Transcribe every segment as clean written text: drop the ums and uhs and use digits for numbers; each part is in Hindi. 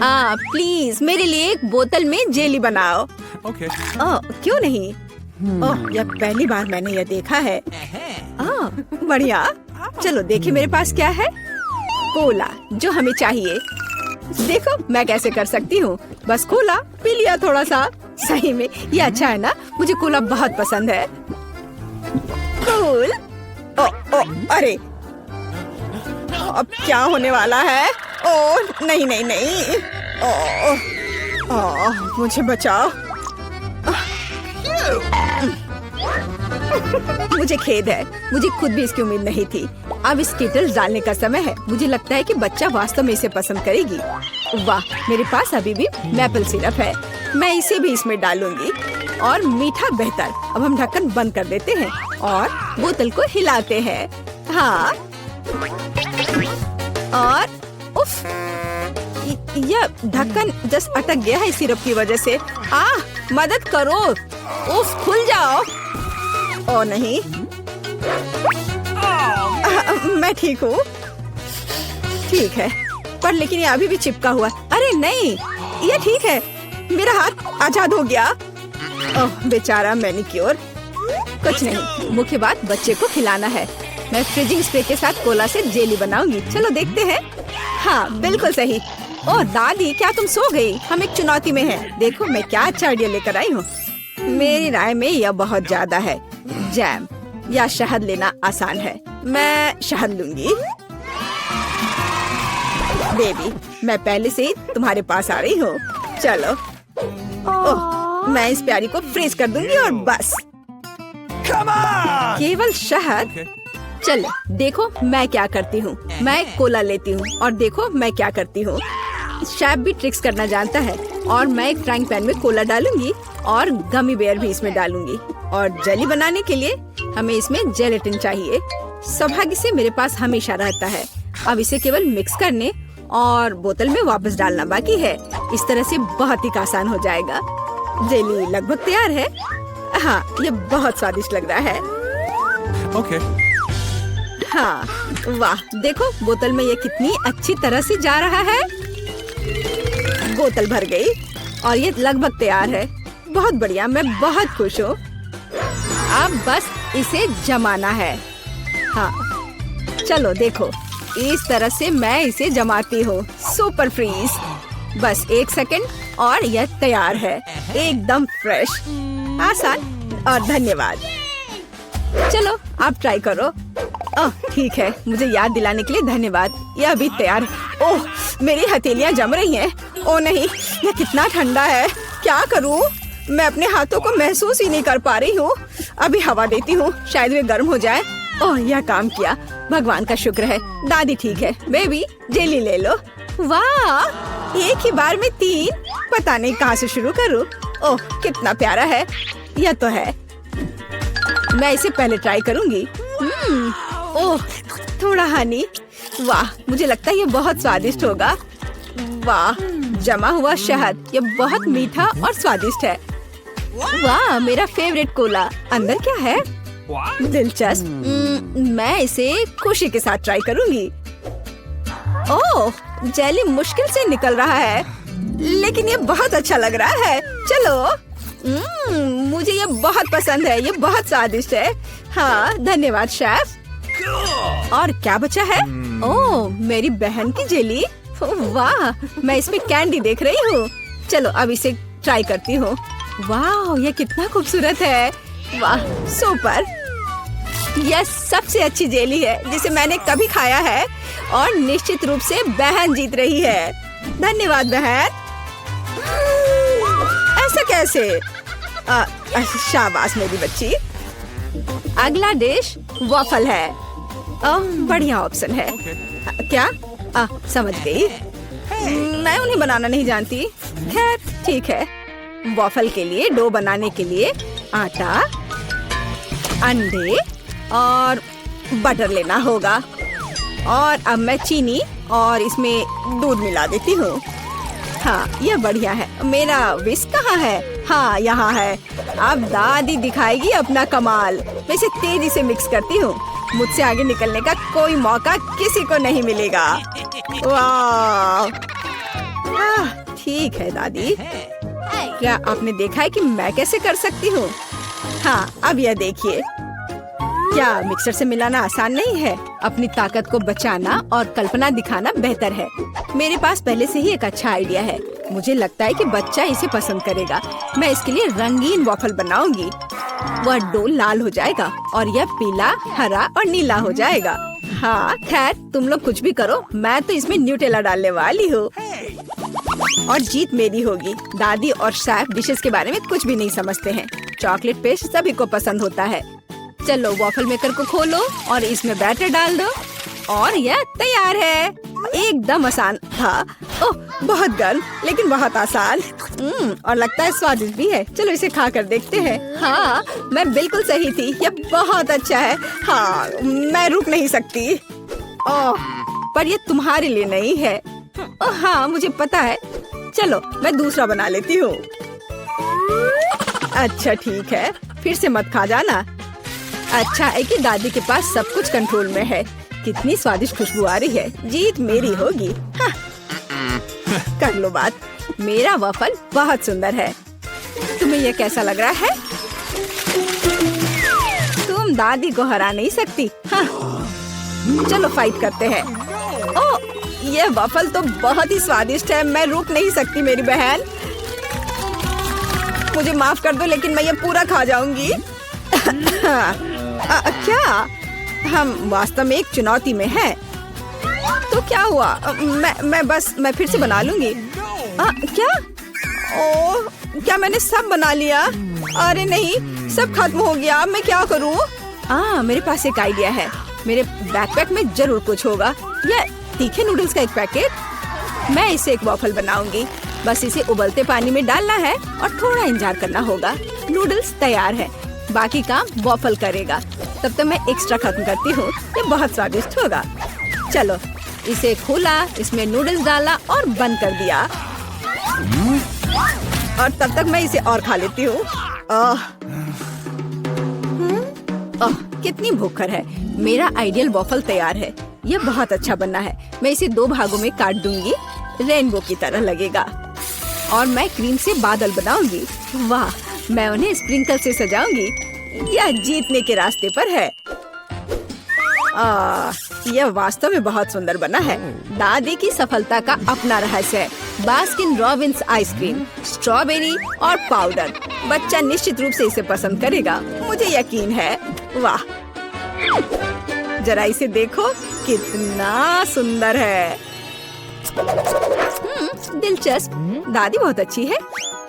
प्लीज मेरे लिए एक बोतल में जेली बनाओ। Okay. क्यों नहीं? यह पहली बार मैंने यह देखा है। बढ़िया। चलो देखिए मेरे पास क्या है। कोला, जो हमें चाहिए। देखो मैं कैसे कर सकती हूँ। बस कोला पी लिया थोड़ा सा। सही में ये अच्छा है ना? मुझे कोला बहुत पसंद है। कूल। अरे अब क्या होने वाला है? नहीं नहीं नहीं। मुझे बचाओ। मुझे खेद है, मुझे खुद भी इसकी उम्मीद नहीं थी। अब स्कीटल्स डालने का समय है। मुझे लगता है कि बच्चा वास्तव में इसे पसंद करेगी। वाह, मेरे पास अभी भी मैपल सिरप है। मैं इसे भी इसमें डालूंगी और मीठा बेहतर। अब हम ढक्कन बंद कर देते हैं और बोतल को हिलाते हैं। हाँ, और उफ, यह ढक्कन जस्ट अटक गया है सिरप की वजह से। मदद करो। उफ, खुल जाओ। ओ नहीं, मैं ठीक हूँ। ठीक है, पर लेकिन ये अभी भी चिपका हुआ। अरे नहीं, ये ठीक है। मेरा हाथ आजाद हो गया। ओह बेचारा मैनिक्योर। कुछ नहीं, मुख्य बात बच्चे को खिलाना है। मैं फ्रीजिंग स्प्रे के साथ कोला से जेली बनाऊंगी। चलो देखते हैं। हाँ बिल्कुल सही। ओह दादी, क्या तुम सो गई? हम एक चुनौती में हैं। देखो मैं क्या अच्छा आइडिया लेकर आई हूँ। मेरी राय में यह बहुत ज्यादा है। जैम या शहद लेना आसान है। मैं शहद लूंगी। बेबी, मैं पहले से ही तुम्हारे पास आ रही हूँ। चलो। ओह, मैं इस प्यारी को फ्रीज कर दूंगी और बस। केवल शहद। चलो देखो मैं क्या करती हूँ। मैं कोला लेती हूँ और देखो मैं क्या करती हूँ। शेफ भी ट्रिक्स करना जानता है। और मैं एक फ्राइंग पैन में कोला डालूंगी और गमी बेयर भी इसमें डालूंगी। और जेली बनाने के लिए हमें इसमें जेलेटिन चाहिए। सौभाग्य से मेरे पास हमेशा रहता है। अब इसे केवल मिक्स करने और बोतल में वापस डालना बाकी है। इस तरह से बहुत ही आसान हो जाएगा। जेली लगभग तैयार है। हाँ, ये बहुत स्वादिष्ट लग रहा है। Okay. हाँ, वाह, देखो बोतल में ये कितनी अच्छी तरह से जा रहा है। बोतल भर गई और ये लगभग तैयार है। बहुत बढ़िया, मैं बहुत खुश हूँ। अब बस इसे जमाना है। हाँ, चलो देखो, इस तरह से मैं इसे जमाती हूँ। Super freeze. बस 1 सेकंड और यह तैयार है। एकदम फ्रेश, आसान और धन्यवाद। चलो आप ट्राई करो। ठीक है, मुझे याद दिलाने के लिए धन्यवाद। यह अभी तैयार है। ओह, मेरी हथेलियां जम रही हैं। ओह नहीं, यह कितना ठंडा है। क्या करूं? मैं अपने हाथों को महसूस ही नहीं कर पा रही हूँ। अभी हवा देती हूँ, शायद वे गर्म हो जाए। ओह, यह काम किया। भगवान का शुक्र है। दादी ठीक है। बेबी, जेली ले लो। वाह, एक ही बार में 3। पता नहीं कहाँ से शुरू करूँ। ओह, कितना प्यारा है। यह तो है। मैं इसे पहले ट्राई करूंगी। ओह, थोड़ा हनी। वाह, मुझे लगता है ये बहुत स्वादिष्ट होगा। वाह, जमा हुआ शहद, ये बहुत मीठा और स्वादिष्ट है। वाह, मेरा फेवरेट कोला। अंदर क्या है? दिलचस्प। मैं इसे खुशी के साथ ट्राई करूंगी। ओह, जेली मुश्किल से निकल रहा है, लेकिन ये बहुत अच्छा लग रहा है। चलो। मुझे ये बहुत पसंद है। ये बहुत स्वादिष्ट है। हाँ, धन्यवाद शेफ। और क्या बचा है? ओह, मेरी बहन की जेली। वाह, मैं इसमें कैंडी देख रही हूँ। चलो अब इसे ट्राई करती हूँ। वाह, ये कितना खूबसूरत है। वाह, सुपर। यह सबसे अच्छी जेली है जिसे मैंने कभी खाया है और निश्चित रूप से बहन जीत रही है। धन्यवाद बहन। ऐसा कैसे? शाबाश मेरी बच्ची। अगला डिश वॉफल है। बढ़िया ऑप्शन है। क्या? समझ गई। मैं उन्हें बनाना नहीं जानती। खैर ठीक है। वॉफल के लिए डो बनाने के लिए आटा, अंडे और बटर लेना होगा। और अब मैं चीनी और इसमें दूध मिला देती हूँ। हाँ, यह बढ़िया है। मेरा विस्क कहाँ है? हाँ, यहाँ है। अब दादी दिखाएगी अपना कमाल। मैं इसे तेजी से मिक्स करती हूँ। मुझसे आगे निकलने का कोई मौका किसी को नहीं मिलेगा। वाह, ठीक है दादी। क्या आपने देखा है कि मैं कैसे कर सकती हूँ? हाँ, अब यह देखिए। क्या मिक्सर से मिलाना आसान नहीं है? अपनी ताकत को बचाना और कल्पना दिखाना बेहतर है। मेरे पास पहले से ही एक अच्छा आइडिया है। मुझे लगता है कि बच्चा इसे पसंद करेगा। मैं इसके लिए रंगीन वॉफल बनाऊंगी। वह डो लाल हो जाएगा और यह पीला, हरा और नीला हो जाएगा। हाँ, खैर तुम लोग कुछ भी करो, मैं तो इसमें न्यूटेला डालने वाली हूँ और जीत मेरी होगी। दादी और शेफ डिशेस के बारे में कुछ भी नहीं समझते हैं। चॉकलेट पेस्ट सभी को पसंद होता है। चलो वॉफल मेकर को खोलो और इसमें बैटर डाल दो और यह तैयार है। एकदम आसान था। ओह, बहुत गर्म लेकिन बहुत आसान। और लगता है स्वादिष्ट भी है। चलो इसे खा कर देखते हैं। हाँ, मैं बिल्कुल सही थी। यह बहुत अच्छा है। हाँ, मैं रुक नहीं सकती। ओह, पर यह तुम्हारे लिए नहीं है। ओह हाँ, मुझे पता है। चलो मैं दूसरा बना लेती हूँ। अच्छा ठीक है, फिर से मत खा जाना। अच्छा है कि दादी के पास सब कुछ कंट्रोल में है। कितनी स्वादिष्ट खुशबू आ रही है। जीत मेरी होगी। हाँ। कर लो बात। मेरा वफल बहुत सुंदर है। तुम्हें यह कैसा लग रहा है? तुम दादी को हरा नहीं सकती। हाँ। चलो फाइट करते हैं। ओह, यह वफल तो बहुत ही स्वादिष्ट है। मैं रुक नहीं सकती मेरी बहन। मुझे माफ कर दो लेकिन मैं ये पूरा खा जाऊंगी। क्या? हम वास्तव में एक चुनौती में हैं। तो क्या हुआ? मैं फिर से बना लूंगी। क्या? ओह, क्या मैंने सब बना लिया? अरे नहीं, सब खत्म हो गया। मैं क्या करूं? मेरे पास एक आइडिया है। मेरे बैकपैक में जरूर कुछ होगा। यह तीखे नूडल्स का एक पैकेट। मैं इसे एक वॉफल बनाऊंगी। बस इसे उबलते पानी में डालना है और थोड़ा इंतजार करना होगा। नूडल्स तैयार है। बाकी काम वॉफल करेगा। तब तक मैं एक्स्ट्रा खत्म करती हूँ। ये बहुत स्वादिष्ट होगा। चलो इसे खोला, इसमें नूडल्स डाला और बंद कर दिया। और तब तक मैं इसे और खा लेती हूँ। कितनी भूखर है। मेरा आइडियल वॉफल तैयार है। यह बहुत अच्छा बनना है। मैं इसे 2 भागों में काट दूंगी। रेनबो की तरह लगेगा। और मैं क्रीम से बादल बनाऊंगी। वाह, मैं उन्हें स्प्रिंकल से सजाऊंगी। यह जीतने के रास्ते पर है। यह वास्तव में बहुत सुंदर बना है। दादी की सफलता का अपना रहस्य है। बास्किन रॉबिन्स आइसक्रीम, स्ट्रॉबेरी और पाउडर। बच्चा निश्चित रूप से इसे पसंद करेगा, मुझे यकीन है। वाह, जरा इसे देखो, कितना सुंदर है। दिलचस्प। दादी बहुत अच्छी है,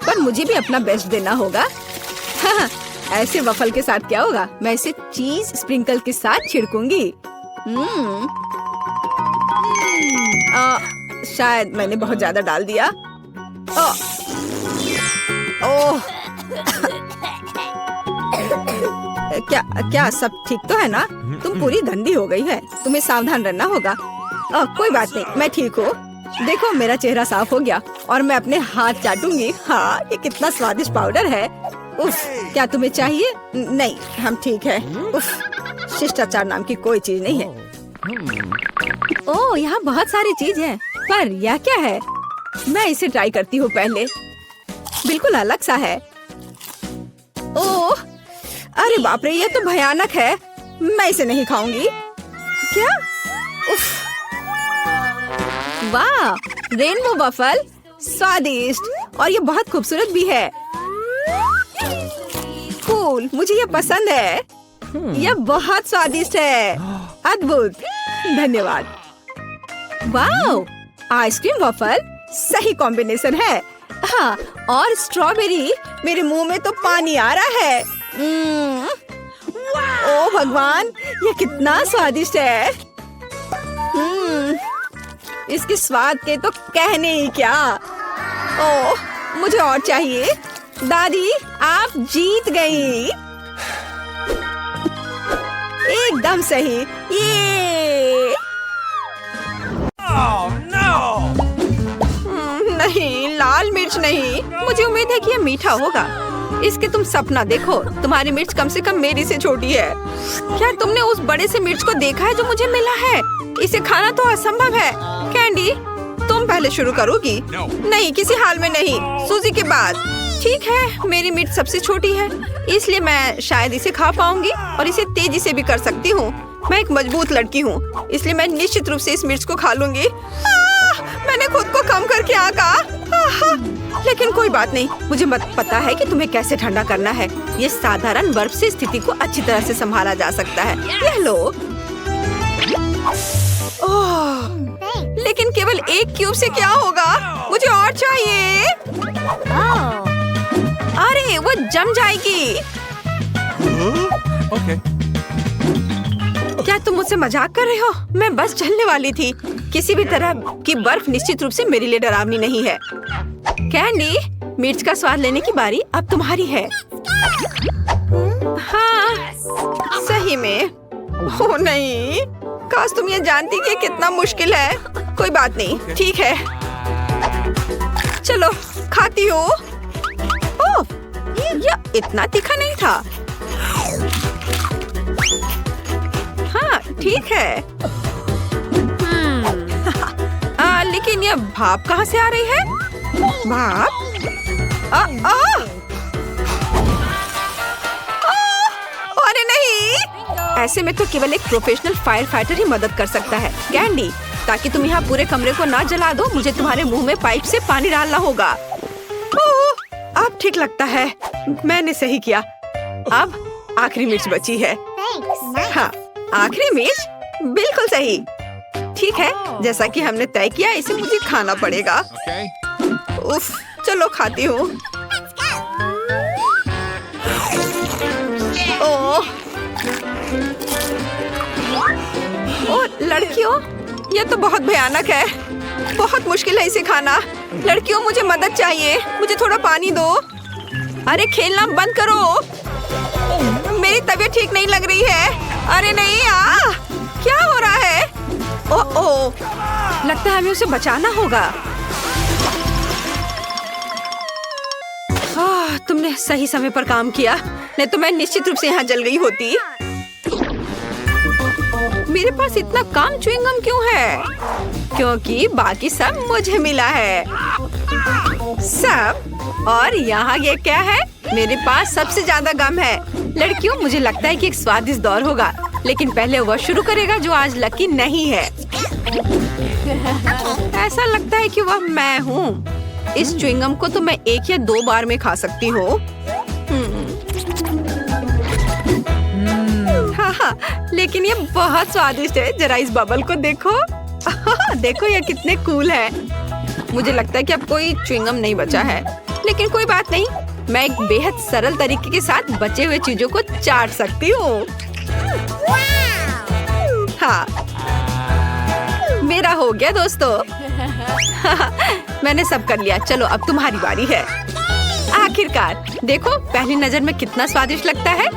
पर मुझे भी अपना बेस्ट देना होगा। हाँ, ऐसे वफल के साथ क्या होगा? मैं इसे चीज स्प्रिंकल के साथ छिड़कूंगी। शायद मैंने बहुत ज्यादा डाल दिया। ओह, क्या सब ठीक तो है ना? तुम पूरी गंदी हो गई है। तुम्हें सावधान रहना होगा। कोई बात नहीं, मैं ठीक हूँ। देखो मेरा चेहरा साफ हो गया और मैं अपने हाथ चाटूंगी। हाँ, ये कितना स्वादिष्ट पाउडर है। उफ, क्या तुम्हें चाहिए? नहीं, हम ठीक है। उफ, शिष्टाचार नाम की कोई चीज नहीं है। ओह, यहाँ बहुत सारी चीज है, पर यह क्या है? मैं इसे ट्राई करती हूँ पहले। बिल्कुल अलग सा है। ओह, अरे बाप रे, यह तो भयानक है। मैं इसे नहीं खाऊंगी। क्या? उफ, वाह, रेनबो वफल, स्वादिष्ट और ये बहुत खूबसूरत भी है। कूल, मुझे ये पसंद है। यह बहुत स्वादिष्ट है। अद्भुत, धन्यवाद। वाह, आइसक्रीम वफल सही कॉम्बिनेशन है। हाँ, और स्ट्रॉबेरी, मेरे मुंह में तो पानी आ रहा है। ओह भगवान, ये कितना स्वादिष्ट है। इसके स्वाद के तो कहने ही क्या। ओह, मुझे और चाहिए। दादी, आप जीत गई। एकदम सही। ये नहीं, लाल मिर्च नहीं। मुझे उम्मीद है कि यह मीठा होगा। इसके तुम सपना देखो। तुम्हारी मिर्च कम से कम मेरी से छोटी है। क्या तुमने उस बड़े से मिर्च को देखा है जो मुझे मिला है? इसे खाना तो असंभव है। कैंडी, तुम पहले शुरू करोगी? नहीं, किसी हाल में नहीं। सूजी के बाद। ठीक है, मेरी मिर्च सबसे छोटी है, इसलिए मैं शायद इसे खा पाऊंगी और इसे तेजी से भी कर सकती हूँ। मैं एक मजबूत लड़की हूँ, इसलिए मैं निश्चित रूप से इस मिर्च को खा लूंगी। मैंने खुद को कम करके आका। लेकिन कोई बात नहीं, मुझे पता है कि तुम्हें कैसे ठंडा करना है। ये साधारण बर्फ से स्थिति को अच्छी तरह से संभाला जा सकता है। यह लो। ओह, लेकिन केवल एक क्यूब से क्या होगा? मुझे और चाहिए। अरे वो जम जाएगी। क्या तुम मुझसे मजाक कर रहे हो? मैं बस जलने वाली थी। किसी भी तरह की बर्फ निश्चित रूप से मेरे लिए डरावनी नहीं है। कैंडी, मिर्च का स्वाद लेने की बारी अब तुम्हारी है। हाँ, सही में। ओह नहीं, काश तुम ये जानती कि कितना मुश्किल है। कोई बात नहीं, ठीक है, चलो खाती हूँ। ओह, यह इतना तीखा नहीं था। हाँ, ठीक है। लेकिन यह भाप कहाँ से आ रही है? भाप? अरे नहीं! ऐसे में तो केवल एक प्रोफेशनल फायर फाइटर ही मदद कर सकता है। कैंडी, ताकि तुम यहाँ पूरे कमरे को ना जला दो, मुझे तुम्हारे मुंह में पाइप से पानी डालना होगा। ओह, अब ठीक लगता है। मैंने सही किया। अब आखिरी मिर्च बची है। हाँ, आखिरी मिर्च? बिल्कुल सही। ठीक है, जैसा कि हमने तय किया, इसे मुझे खाना पड़ेगा। उफ, चलो खाती हूँ। ओह, लड़कियों, यह तो बहुत भयानक है। बहुत मुश्किल है इसे खाना। लड़कियों, मुझे मदद चाहिए। मुझे थोड़ा पानी दो। अरे खेलना बंद करो। मेरी तबीयत ठीक नहीं लग रही है। अरे नहीं, क्या हो रहा है? ओह, लगता है हमें उसे बचाना होगा। तुमने सही समय पर काम किया, नहीं तो मैं निश्चित रूप से यहाँ जल गई होती। मेरे पास इतना कम च्युइंगम क्यों है? क्योंकि बाकी सब मुझे मिला है। सब? और यहाँ ये क्या है? मेरे पास सबसे ज्यादा गम है। लड़कियों, मुझे लगता है कि एक स्वादिष्ट दौर होगा, लेकिन पहले वह शुरू करेगा जो आज लकी नहीं है। ऐसा लगता है कि वह मैं हूँ। इस च्युइंगम को तो मैं 1 या 2 बार में खा सकती हूँ। हाँ, लेकिन ये बहुत स्वादिष्ट है। जरा इस बबल को देखो। देखो ये कितने कूल है। मुझे लगता है कि अब कोई च्युइंगम नहीं बचा है, लेकिन कोई बात नहीं, मैं एक बेहद सरल तरीके के साथ बचे हुए चीजों को चाट सकती हूँ। हाँ, मेरा हो गया दोस्तों। मैंने सब कर लिया। चलो अब तुम्हारी बारी है। आखिरकार, देखो पहली नजर में कितना स्वादिष्ट लगता है।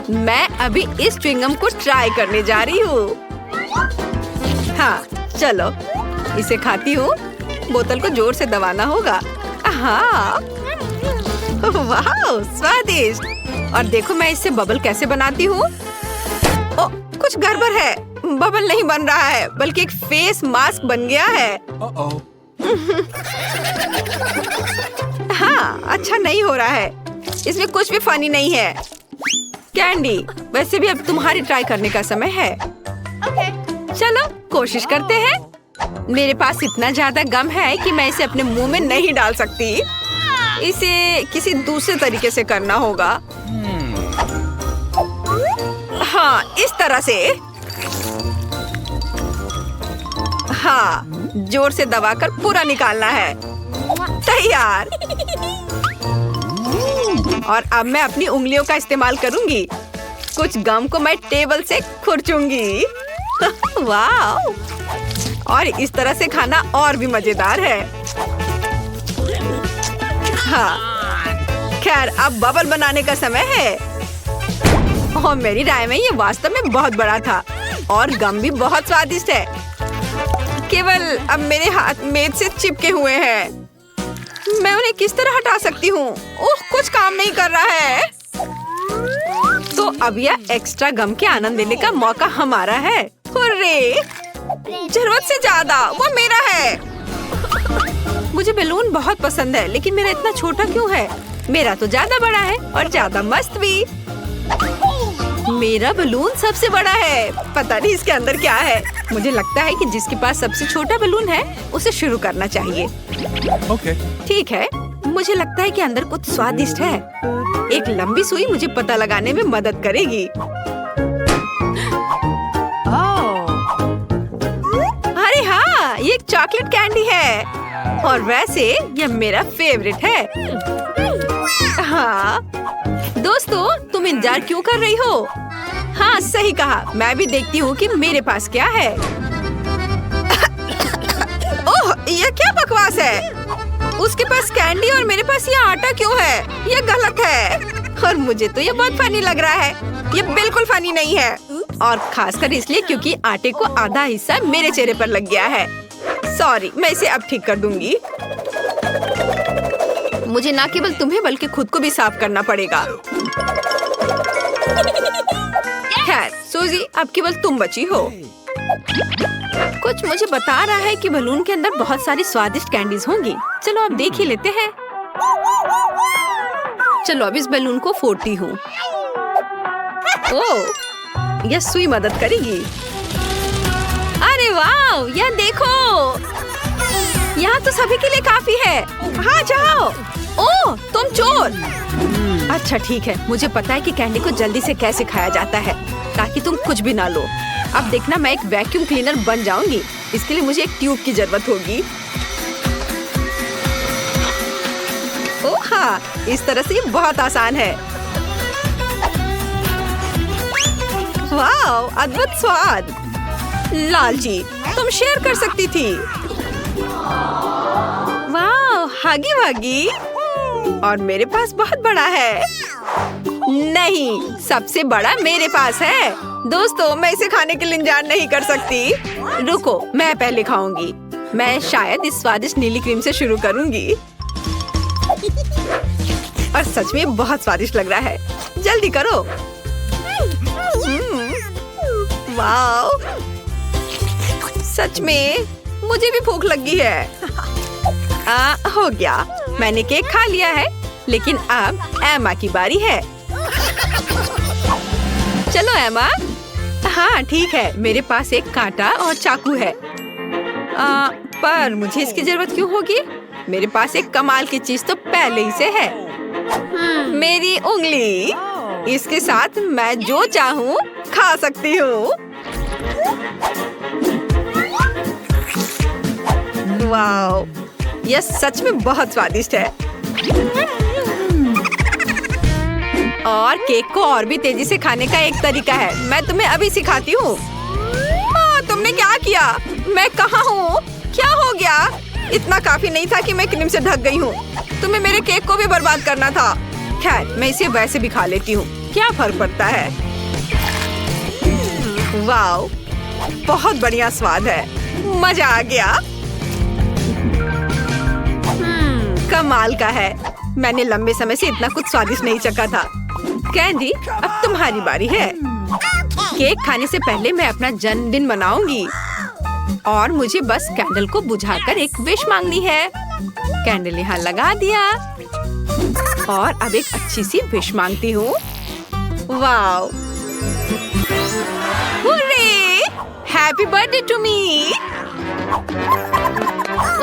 मैं अभी इस च्युइंगम को ट्राई करने जा रही हूँ। हाँ, चलो इसे खाती हूँ। बोतल को जोर से दबाना होगा। हाँ, वाह, स्वादिष्ट। और देखो मैं इससे बबल कैसे बनाती हूँ। ओ, कुछ गड़बड़ है। बबल नहीं बन रहा है, बल्कि एक फेस मास्क बन गया है। हाँ, अच्छा नहीं हो रहा है। इसमें कुछ भी फनी नहीं है। कैंडी, वैसे भी अब तुम्हारी ट्राई करने का समय है। चलो कोशिश करते हैं। मेरे पास इतना ज्यादा गम है कि मैं इसे अपने मुंह में नहीं डाल सकती। इसे किसी दूसरे तरीके से करना होगा। हाँ, इस तरह से। हाँ, जोर से दबाकर पूरा निकालना है। तैयार। और अब मैं अपनी उंगलियों का इस्तेमाल करूंगी। कुछ गम को मैं टेबल से खुरचूंगी। वाह! और इस तरह से खाना और भी मजेदार है। हाँ, खैर अब बबल बनाने का समय है। और मेरी राय में ये वास्तव में बहुत बड़ा था और गम भी बहुत स्वादिष्ट है। केवल अब मेरे हाथ मेज से चिपके हुए हैं। मैं उन्हें किस तरह हटा सकती हूँ? ओह, कुछ काम नहीं कर रहा है। तो अब यह एक्स्ट्रा गम के आनंद लेने का मौका हमारा है। हुर्रे! जरूरत से ज्यादा, वो मेरा है। मुझे बैलून बहुत पसंद है, लेकिन मेरा इतना छोटा क्यों है? मेरा तो ज्यादा बड़ा है और ज्यादा मस्त भी। मेरा बैलून सबसे बड़ा है। पता नहीं इसके अंदर क्या है। मुझे लगता है कि जिसके पास सबसे छोटा बैलून है उसे शुरू करना चाहिए। ठीक है, मुझे लगता है कि अंदर कुछ स्वादिष्ट है। एक लंबी सुई मुझे पता लगाने में मदद करेगी। अरे हाँ, ये एक चॉकलेट कैंडी है और वैसे ये मेरा फेवरेट है। हाँ दोस्तों, तुम इंतजार क्यों कर रही हो? हाँ सही कहा, मैं भी देखती हूँ कि मेरे पास क्या है। ओह, ये क्या बकवास है? उसके पास कैंडी और मेरे पास ये आटा क्यों है? ये गलत है और मुझे तो ये बहुत फनी लग रहा है। ये बिल्कुल फनी नहीं है और खासकर इसलिए क्योंकि आटे को आधा हिस्सा मेरे चेहरे पर लग गया है। सॉरी, मैं इसे अब ठीक कर दूंगी। मुझे ना केवल तुम्हें बल्कि खुद को भी साफ करना पड़ेगा। खैर सूजी, अब केवल तुम बची हो। कुछ मुझे बता रहा है कि बलून के अंदर बहुत सारी स्वादिष्ट कैंडीज होंगी। चलो अब देख ही लेते हैं। चलो अब इस बलून को फोड़ती हूँ। ओह, यह सुई मदद करेगी। अरे वाह, यह देखो, यहाँ तो सभी के लिए काफी है। हाँ जाओ। ओह, तुम चोर। अच्छा ठीक है, मुझे पता है कि कैंडी को जल्दी से कैसे खाया जाता है ताकि तुम कुछ भी ना लो। अब देखना, मैं एक वैक्यूम क्लीनर बन जाऊंगी। इसके लिए मुझे एक ट्यूब की जरूरत होगी। ओह हाँ, इस तरह से ये बहुत आसान है। वाह, अद्भुत स्वाद। लालची, तुम शेयर कर सकती थी। वाह, हागी वागी। और मेरे पास बहुत बड़ा है। नहीं, सबसे बड़ा मेरे पास है। दोस्तों, मैं इसे खाने के लिए इंतजार नहीं कर सकती। रुको, मैं पहले खाऊंगी। मैं शायद इस स्वादिष्ट नीली क्रीम से शुरू करूंगी। और सच में बहुत स्वादिष्ट लग रहा है। जल्दी करो। वाह, सच में मुझे भी भूख लगी है। हो गया, मैंने केक खा लिया है, लेकिन अब एमा की बारी है। चलो एमा। हाँ ठीक है, मेरे पास एक कांटा और चाकू है। पर मुझे इसकी जरूरत क्यों होगी? मेरे पास एक कमाल की चीज तो पहले ही से है। मेरी उंगली। इसके साथ मैं जो चाहूँ खा सकती हूँ। वाओ, यह सच में बहुत स्वादिष्ट है। और केक को और भी तेजी से खाने का एक तरीका है। मैं तुम्हें अभी सिखाती हूँ। तुमने क्या किया? मैं कहाँ हूँ? क्या हो गया? इतना काफी नहीं था कि मैं क्रीम से ढक गई हूँ। तुम्हें मेरे केक को भी बर्बाद करना था। खैर, मैं इसे वैसे भी खा लेती हूँ। क्या फर्क पड़ता है? वाओ, बहुत बढ़िया स्वाद है। मजा आ गया। कमाल का है। मैंने लंबे समय से इतना कुछ स्वादिष्ट नहीं चखा था। कैंडी, अब तुम्हारी बारी है। केक खाने से पहले मैं अपना जन्मदिन मनाऊंगी और मुझे बस कैंडल को बुझाकर एक विश मांगनी है। कैंडल यहाँ लगा दिया और अब एक अच्छी सी विश मांगती हूँ। Wow, hurray! Happy birthday to me.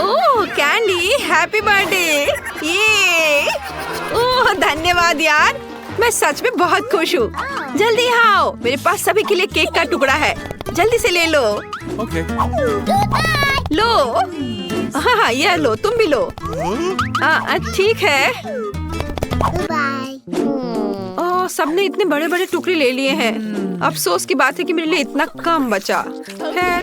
Oh candy, happy birthday. ये ओह धन्यवाद यार, मैं सच में बहुत खुश हूँ। जल्दी आओ, मेरे पास सभी के लिए केक का टुकड़ा है। जल्दी से ले लो। Okay. लो। हाँ, यह लो, तुम भी लो। ठीक है। ओह, सबने इतने बड़े बड़े टुकड़े ले लिए हैं। अफसोस की बात है कि मेरे लिए इतना कम बचा। खैर,